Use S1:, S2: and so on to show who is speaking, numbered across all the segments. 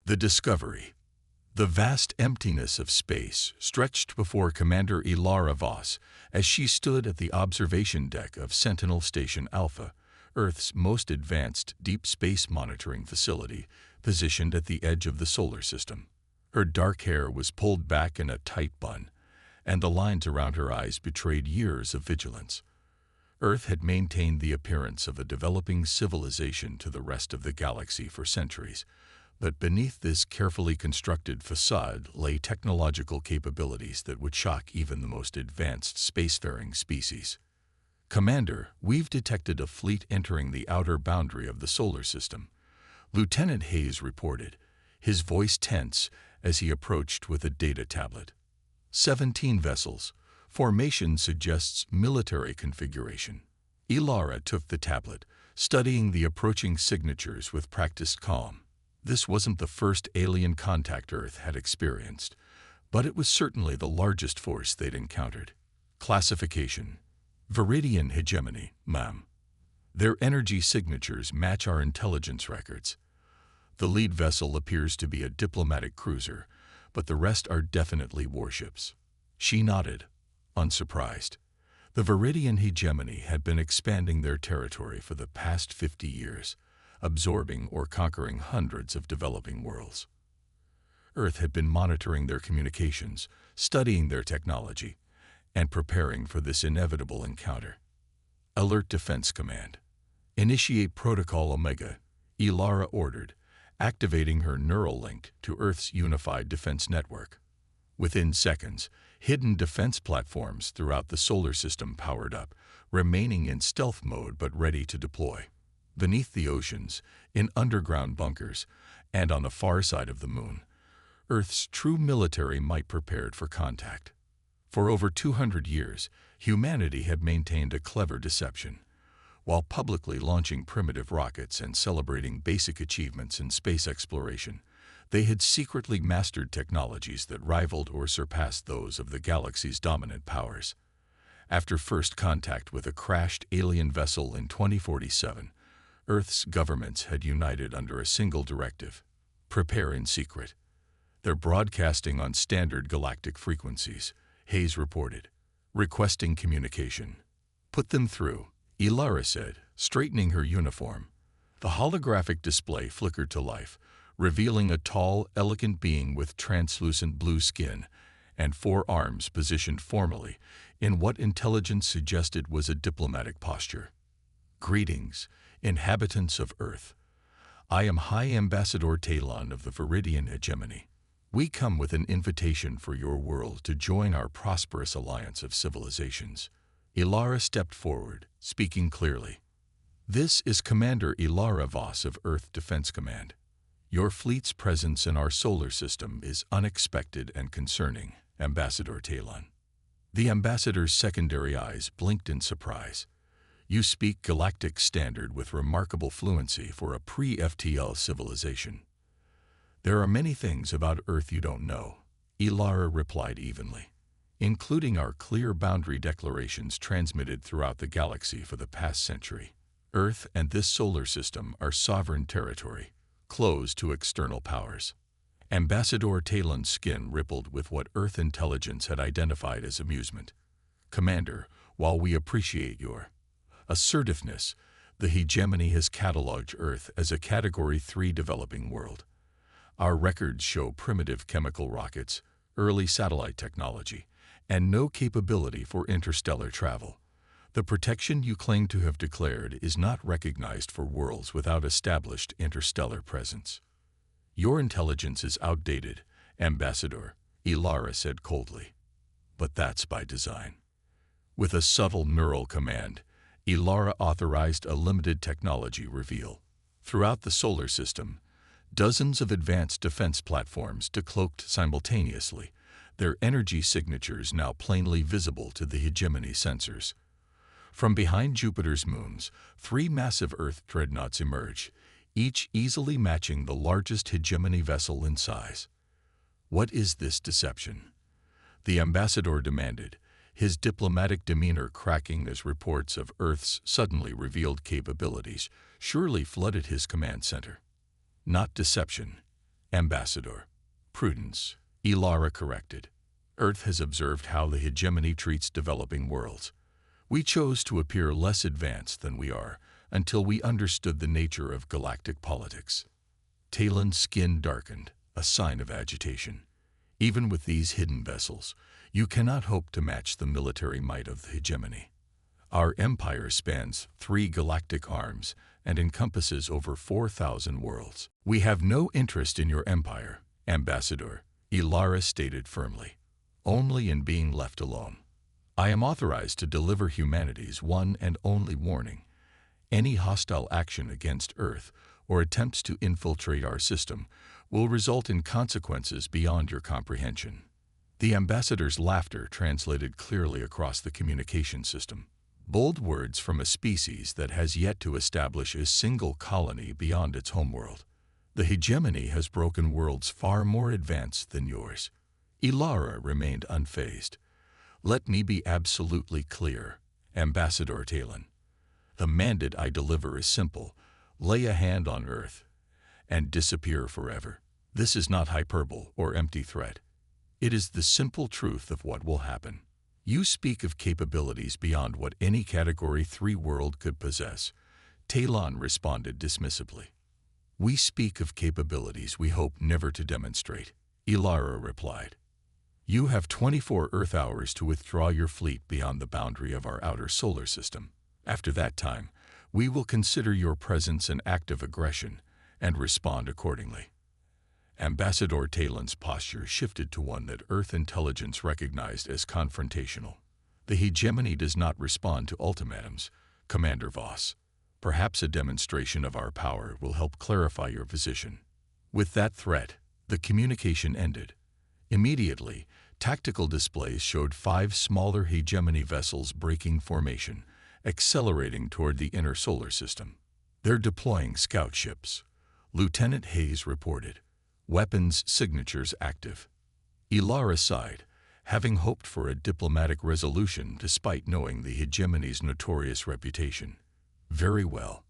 S1: The discovery. The vast emptiness of space stretched before Commander Ilara Voss as she stood at the observation deck of Sentinel Station Alpha, Earth's most advanced deep space monitoring facility, positioned at the edge of the solar system. Her dark hair was pulled back in a tight bun, and the lines around her eyes betrayed years of vigilance. Earth had maintained the appearance of a developing civilization to the rest of the galaxy for centuries, but beneath this carefully constructed facade lay technological capabilities that would shock even the most advanced spacefaring species. "Commander, we've detected a fleet entering the outer boundary of the solar system," Lieutenant Hayes reported, his voice tense as he approached with a data tablet. 17 vessels. Formation suggests military configuration. Ilara took the tablet, studying the approaching signatures with practiced calm. This wasn't the first alien contact Earth had experienced, but it was certainly the largest force they'd encountered. Classification. Viridian hegemony, ma'am. Their energy signatures match our intelligence records. The lead vessel appears to be a diplomatic cruiser, but the rest are definitely warships. She nodded, unsurprised. The Viridian hegemony had been expanding their territory for the past 50 years, absorbing or conquering hundreds of developing worlds. Earth had been monitoring their communications, studying their technology, and preparing for this inevitable encounter. Alert Defense Command. Initiate Protocol Omega, Ilara ordered, activating her neural link to Earth's unified defense network. Within seconds, hidden defense platforms throughout the solar system powered up, remaining in stealth mode but ready to deploy. Beneath the oceans, in underground bunkers, and on the far side of the moon, Earth's true military might prepared for contact. For over 200 years, humanity had maintained a clever deception. While publicly launching primitive rockets and celebrating basic achievements in space exploration, they had secretly mastered technologies that rivaled or surpassed those of the galaxy's dominant powers. After first contact with a crashed alien vessel in 2047, Earth's governments had united under a single directive: prepare in secret. They're broadcasting on standard galactic frequencies, Hayes reported, requesting communication. Put them through, Ilara said, straightening her uniform. The holographic display flickered to life, revealing a tall, elegant being with translucent blue skin and 4 arms positioned formally in what intelligence suggested was a diplomatic posture. Greetings, inhabitants of Earth. I am High Ambassador Talon of the Viridian Hegemony. We come with an invitation for your world to join our prosperous alliance of civilizations. Ilara stepped forward, speaking clearly. This is Commander Ilara Voss of Earth Defense Command. Your fleet's presence in our solar system is unexpected and concerning, Ambassador Talon. The ambassador's secondary eyes blinked in surprise. You speak galactic standard with remarkable fluency for a pre-FTL civilization. There are many things about Earth you don't know, Ilara replied evenly, including our clear boundary declarations transmitted throughout the galaxy for the past century. Earth and this solar system are sovereign territory, closed to external powers. Ambassador Talon's skin rippled with what Earth intelligence had identified as amusement. Commander, while we appreciate your assertiveness, the hegemony has cataloged Earth as a Category 3 developing world. Our records show primitive chemical rockets, early satellite technology, and no capability for interstellar travel. The protection you claim to have declared is not recognized for worlds without established interstellar presence. Your intelligence is outdated, Ambassador, Ilara said coldly. But that's by design. With a subtle neural command, Ilara authorized a limited technology reveal. Throughout the solar system, dozens of advanced defense platforms decloaked simultaneously, their energy signatures now plainly visible to the hegemony sensors. From behind Jupiter's moons, 3 massive Earth dreadnoughts emerge, each easily matching the largest hegemony vessel in size. What is this deception? The ambassador demanded, his diplomatic demeanor cracking as reports of Earth's suddenly revealed capabilities surely flooded his command center. Not deception, Ambassador. Prudence. Ilara corrected. Earth has observed how the hegemony treats developing worlds. We chose to appear less advanced than we are until we understood the nature of galactic politics. Talon's skin darkened, a sign of agitation. Even with these hidden vessels, you cannot hope to match the military might of the hegemony. Our empire spans 3 galactic arms and encompasses over 4,000 worlds. We have no interest in your empire, Ambassador, Ilara stated firmly, only in being left alone. I am authorized to deliver humanity's one and only warning. Any hostile action against Earth or attempts to infiltrate our system will result in consequences beyond your comprehension. The ambassador's laughter translated clearly across the communication system. Bold words from a species that has yet to establish a single colony beyond its homeworld. The hegemony has broken worlds far more advanced than yours. Ilara remained unfazed. Let me be absolutely clear, Ambassador Talon. The mandate I deliver is simple. Lay a hand on Earth and disappear forever. This is not hyperbole or empty threat. It is the simple truth of what will happen. You speak of capabilities beyond what any Category 3 world could possess. Talon responded dismissively. We speak of capabilities we hope never to demonstrate, Ilara replied. You have 24 Earth hours to withdraw your fleet beyond the boundary of our outer solar system. After that time, we will consider your presence an act of aggression and respond accordingly. Ambassador Talon's posture shifted to one that Earth intelligence recognized as confrontational. The hegemony does not respond to ultimatums, Commander Voss. Perhaps a demonstration of our power will help clarify your position. With that threat, the communication ended. Immediately, tactical displays showed 5 smaller hegemony vessels breaking formation, accelerating toward the inner solar system. They're deploying scout ships, Lieutenant Hayes reported. Weapons signatures active. Ilara sighed, having hoped for a diplomatic resolution despite knowing the hegemony's notorious reputation. Very well.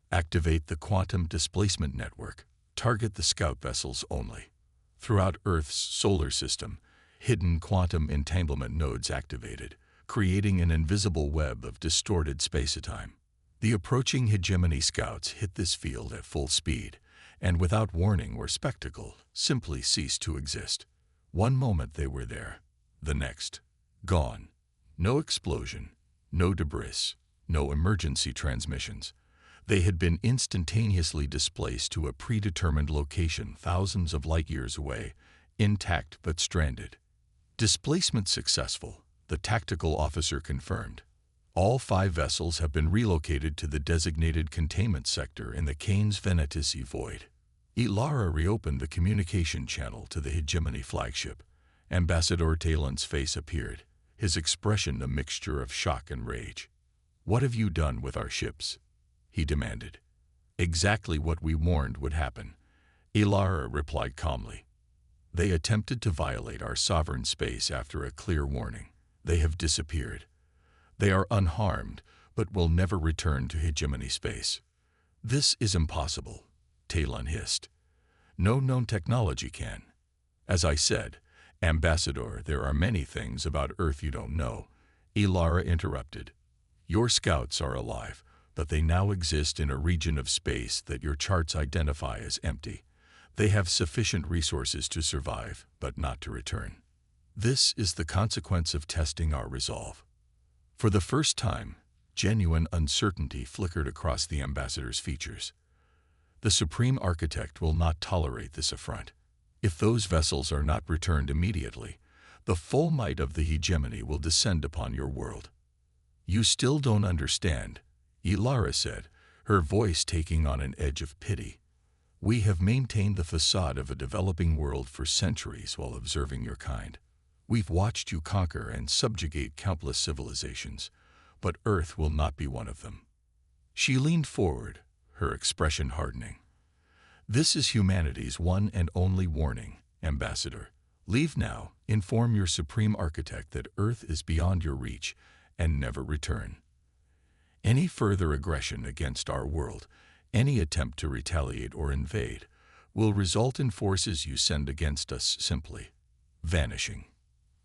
S1: Activate the quantum displacement network. Target the scout vessels only. Throughout Earth's solar system, hidden quantum entanglement nodes activated, creating an invisible web of distorted space-time. The approaching hegemony scouts hit this field at full speed, and without warning or spectacle, simply ceased to exist. One moment they were there, the next, gone. No explosion, no debris, no emergency transmissions. They had been instantaneously displaced to a predetermined location thousands of light years away, intact but stranded. Displacement successful, the tactical officer confirmed. All 5 vessels have been relocated to the designated containment sector in the Canes Venatici void. Ilara reopened the communication channel to the hegemony flagship. Ambassador Talon's face appeared, his expression a mixture of shock and rage. What have you done with our ships? He demanded. Exactly what we warned would happen, Ilara replied calmly. They attempted to violate our sovereign space after a clear warning. They have disappeared. They are unharmed, but will never return to hegemony space. This is impossible, Talon hissed. No known technology can. As I said, Ambassador, there are many things about Earth you don't know, Ilara interrupted. Your scouts are alive, but they now exist in a region of space that your charts identify as empty. They have sufficient resources to survive, but not to return. This is the consequence of testing our resolve. For the first time, genuine uncertainty flickered across the ambassador's features. The Supreme Architect will not tolerate this affront. If those vessels are not returned immediately, the full might of the hegemony will descend upon your world. You still don't understand, Ilara said, her voice taking on an edge of pity. We have maintained the facade of a developing world for centuries while observing your kind. We've watched you conquer and subjugate countless civilizations, but Earth will not be one of them. She leaned forward, her expression hardening. This is humanity's one and only warning, Ambassador. Leave now, inform your Supreme Architect that Earth is beyond your reach, and never return. Any further aggression against our world, any attempt to retaliate or invade, will result in forces you send against us simply vanishing.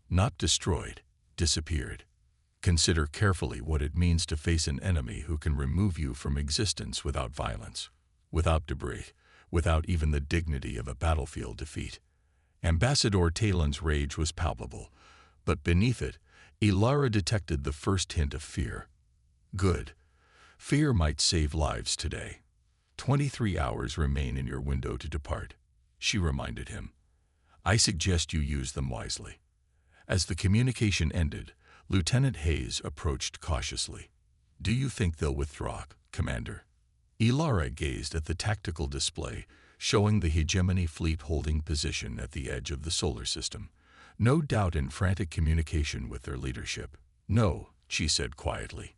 S1: Not destroyed, disappeared. Consider carefully what it means to face an enemy who can remove you from existence without violence, without debris, without even the dignity of a battlefield defeat. Ambassador Talon's rage was palpable, but beneath it, Ilara detected the first hint of fear. Good. Fear might save lives today. 23 hours remain in your window to depart, she reminded him. I suggest you use them wisely. As the communication ended, Lieutenant Hayes approached cautiously. Do you think they'll withdraw, Commander? Ilara gazed at the tactical display, showing the hegemony fleet holding position at the edge of the solar system, no doubt in frantic communication with their leadership. No, she said quietly.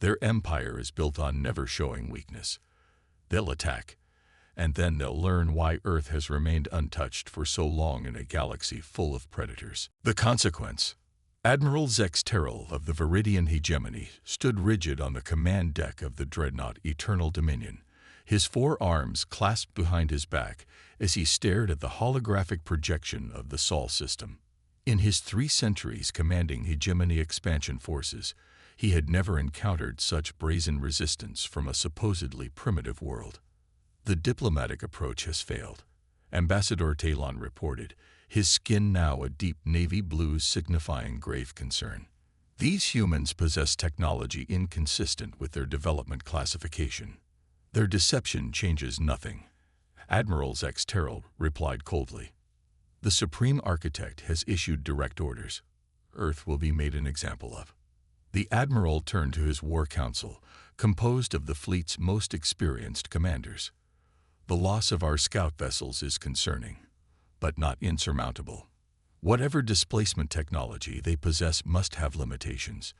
S1: Their empire is built on never showing weakness. They'll attack, and then they'll learn why Earth has remained untouched for so long in a galaxy full of predators. The consequence. Admiral Zex Terrell of the Viridian Hegemony stood rigid on the command deck of the dreadnought Eternal Dominion, his four arms clasped behind his back as he stared at the holographic projection of the Sol system. In his 3 centuries commanding hegemony expansion forces, he had never encountered such brazen resistance from a supposedly primitive world. The diplomatic approach has failed, Ambassador Talon reported, his skin now a deep navy blue signifying grave concern. These humans possess technology inconsistent with their development classification. Their deception changes nothing, Admiral Zex Terrell replied coldly. The Supreme Architect has issued direct orders. Earth will be made an example of. The Admiral turned to his War Council, composed of the fleet's most experienced commanders. The loss of our scout vessels is concerning, but not insurmountable. Whatever displacement technology they possess must have limitations.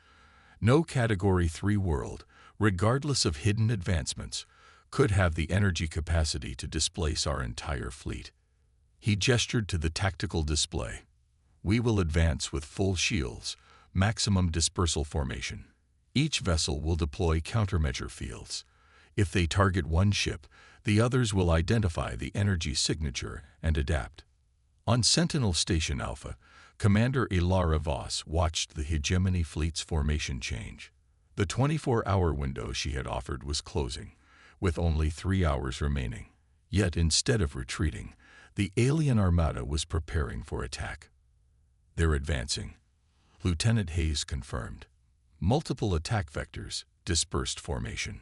S1: No Category 3 world, regardless of hidden advancements, could have the energy capacity to displace our entire fleet. He gestured to the tactical display. We will advance with full shields, maximum dispersal formation. Each vessel will deploy countermeasure fields. If they target one ship, the others will identify the energy signature and adapt. On Sentinel Station Alpha, Commander Ilara Voss watched the hegemony fleet's formation change. The 24-hour window she had offered was closing, with only 3 hours remaining. Yet instead of retreating, the alien armada was preparing for attack. They're advancing, Lieutenant Hayes confirmed. Multiple attack vectors, dispersed formation.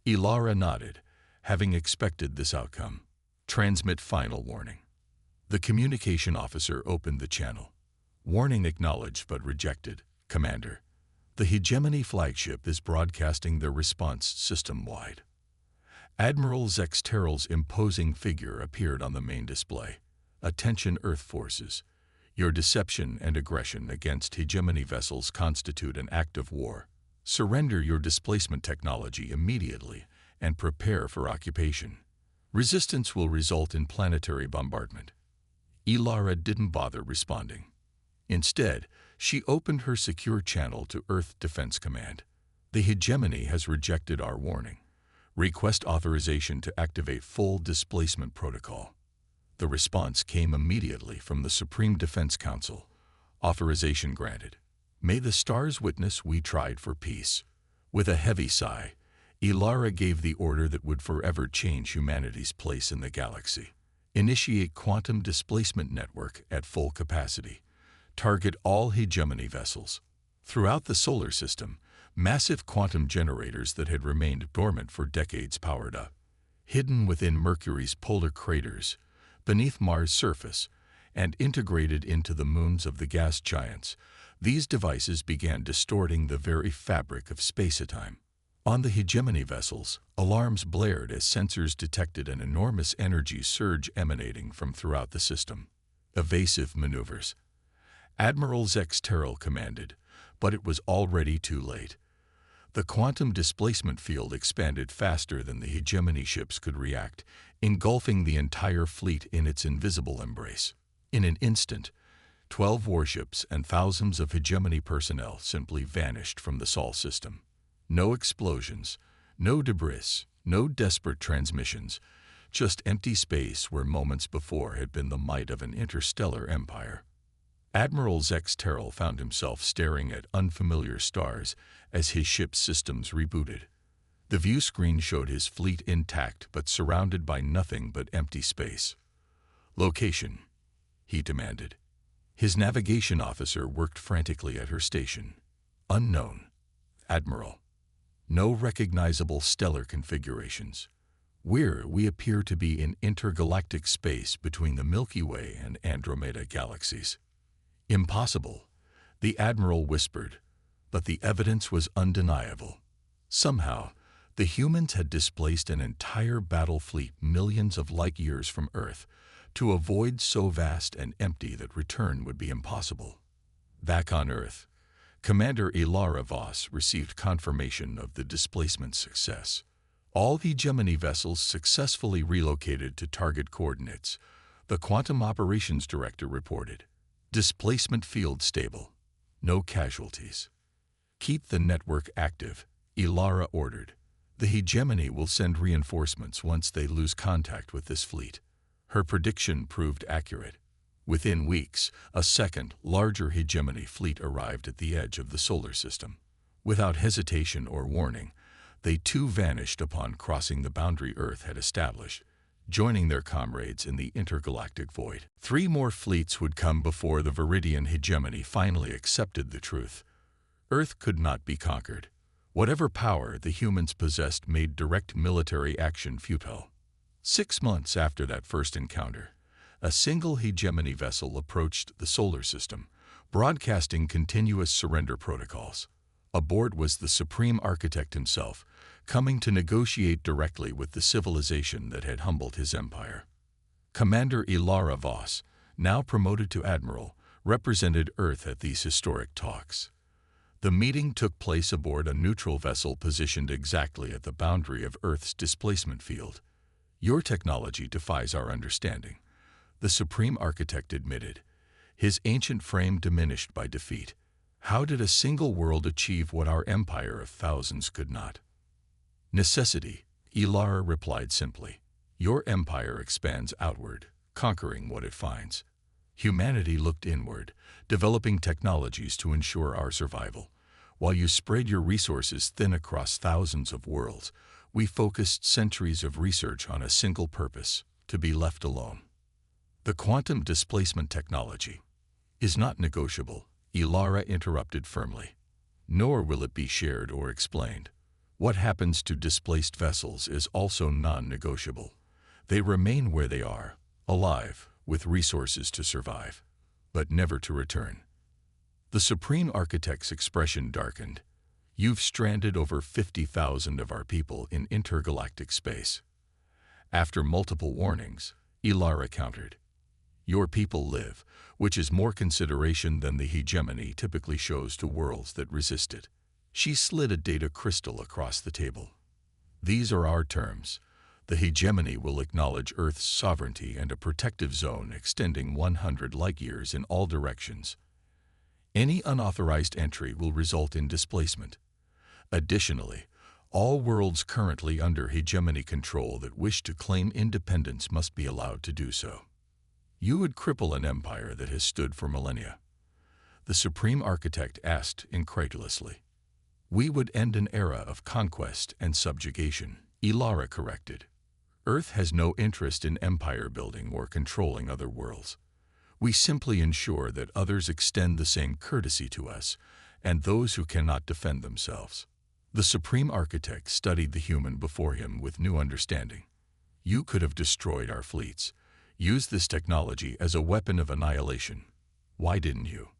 S1: Ilara nodded, having expected this outcome. Transmit final warning. The communication officer opened the channel. Warning acknowledged but rejected, Commander. The hegemony flagship is broadcasting their response system-wide. Admiral Zex Terrell's imposing figure appeared on the main display. Attention Earth forces. Your deception and aggression against hegemony vessels constitute an act of war. Surrender your displacement technology immediately and prepare for occupation. Resistance will result in planetary bombardment. Ilara didn't bother responding. Instead, she opened her secure channel to Earth Defense Command. The hegemony has rejected our warning. Request authorization to activate full displacement protocol. The response came immediately from the Supreme Defense Council. Authorization granted. May the stars witness we tried for peace. With a heavy sigh, Ilara gave the order that would forever change humanity's place in the galaxy. Initiate quantum displacement network at full capacity. Target all hegemony vessels. Throughout the solar system, massive quantum generators that had remained dormant for decades powered up. Hidden within Mercury's polar craters, beneath Mars' surface, and integrated into the moons of the gas giants, these devices began distorting the very fabric of space-time. On the hegemony vessels, alarms blared as sensors detected an enormous energy surge emanating from throughout the system. Evasive maneuvers. Admiral Zex Terrell commanded, but it was already too late. The quantum displacement field expanded faster than the hegemony ships could react, engulfing the entire fleet in its invisible embrace. In an instant, 12 warships and thousands of hegemony personnel simply vanished from the Sol system. No explosions, no debris, no desperate transmissions, just empty space where moments before had been the might of an interstellar empire. Admiral Zex Terrell found himself staring at unfamiliar stars as his ship's systems rebooted. The view screen showed his fleet intact but surrounded by nothing but empty space. "Location," he demanded. His navigation officer worked frantically at her station. "Unknown, Admiral. No recognizable stellar configurations. We appear to be in intergalactic space between the Milky Way and Andromeda galaxies." "Impossible," the Admiral whispered, but the evidence was undeniable. Somehow, the humans had displaced an entire battle fleet millions of light-years from Earth to a void so vast and empty that return would be impossible. Back on Earth, Commander Ilara Voss received confirmation of the displacement's success. All hegemony vessels successfully relocated to target coordinates, the Quantum Operations Director reported. "Displacement field stable. No casualties." "Keep the network active," Ilara ordered. "The hegemony will send reinforcements once they lose contact with this fleet." Her prediction proved accurate. Within weeks, a second, larger hegemony fleet arrived at the edge of the solar system. Without hesitation or warning, they too vanished upon crossing the boundary Earth had established, joining their comrades in the intergalactic void. 3 more fleets would come before the Viridian hegemony finally accepted the truth. Earth could not be conquered. Whatever power the humans possessed made direct military action futile. 6 months after that first encounter, a single hegemony vessel approached the solar system, broadcasting continuous surrender protocols. Aboard was the Supreme Architect himself, coming to negotiate directly with the civilization that had humbled his empire. Commander Ilara Voss, now promoted to Admiral, represented Earth at these historic talks. The meeting took place aboard a neutral vessel positioned exactly at the boundary of Earth's displacement field. "Your technology defies our understanding," the Supreme Architect admitted, his ancient frame diminished by defeat. "How did a single world achieve what our empire of thousands could not?" "Necessity," Ilara replied simply. "Your empire expands outward, conquering what it finds. Humanity looked inward, developing technologies to ensure our survival. While you spread your resources thin across thousands of worlds, we focused centuries of research on a single purpose: to be left alone." "The quantum displacement technology is not negotiable," Ilara interrupted firmly. "Nor will it be shared or explained. What happens to displaced vessels is also non-negotiable. They remain where they are, alive, with resources to survive, but never to return." The Supreme Architect's expression darkened. "You've stranded over 50,000 of our people in intergalactic space." After multiple warnings, Ilara countered. "Your people live, which is more consideration than the hegemony typically shows to worlds that resist it." She slid a data crystal across the table. "These are our terms. The hegemony will acknowledge Earth's sovereignty and a protective zone extending 100 light-years in all directions. Any unauthorized entry will result in displacement. Additionally, all worlds currently under hegemony control that wish to claim independence must be allowed to do so." "You would cripple an empire that has stood for millennia?" the Supreme Architect asked incredulously. "We would end an era of conquest and subjugation," Ilara corrected. "Earth has no interest in empire building or controlling other worlds. We simply ensure that others extend the same courtesy to us and those who cannot defend themselves." The Supreme Architect studied the human before him with new understanding. "You could have destroyed our fleets, used this technology as a weapon of annihilation. Why didn't you?"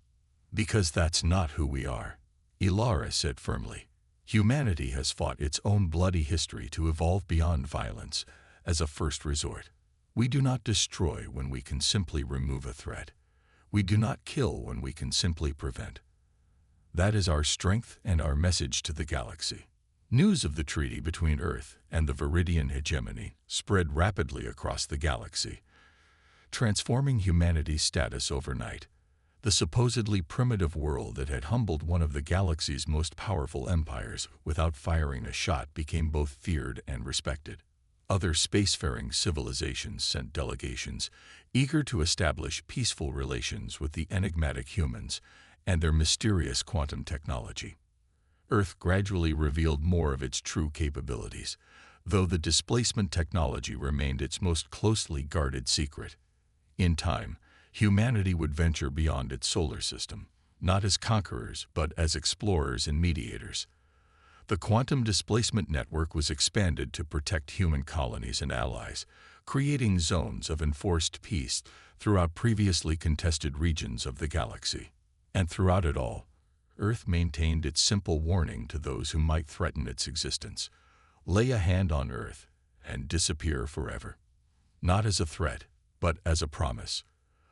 S1: "Because that's not who we are," Ilara said firmly. "Humanity has fought its own bloody history to evolve beyond violence as a first resort. We do not destroy when we can simply remove a threat. We do not kill when we can simply prevent. That is our strength and our message to the galaxy." News of the treaty between Earth and the Viridian hegemony spread rapidly across the galaxy, transforming humanity's status overnight. The supposedly primitive world that had humbled one of the galaxy's most powerful empires without firing a shot became both feared and respected. Other spacefaring civilizations sent delegations, eager to establish peaceful relations with the enigmatic humans and their mysterious quantum technology. Earth gradually revealed more of its true capabilities, though the displacement technology remained its most closely guarded secret. In time, humanity would venture beyond its solar system, not as conquerors but as explorers and mediators. The quantum displacement network was expanded to protect human colonies and allies, creating zones of enforced peace throughout previously contested regions of the galaxy. And throughout it all, Earth maintained its simple warning to those who might threaten its existence: lay a hand on Earth and disappear forever. Not as a threat, but as a promise.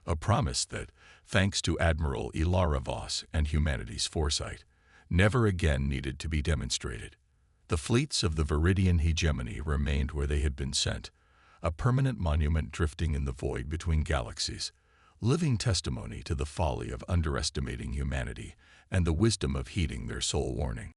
S1: A promise that, thanks to Admiral Ilara Voss and humanity's foresight, never again needed to be demonstrated. The fleets of the Viridian hegemony remained where they had been sent, a permanent monument drifting in the void between galaxies, living testimony to the folly of underestimating humanity and the wisdom of heeding their soul warning.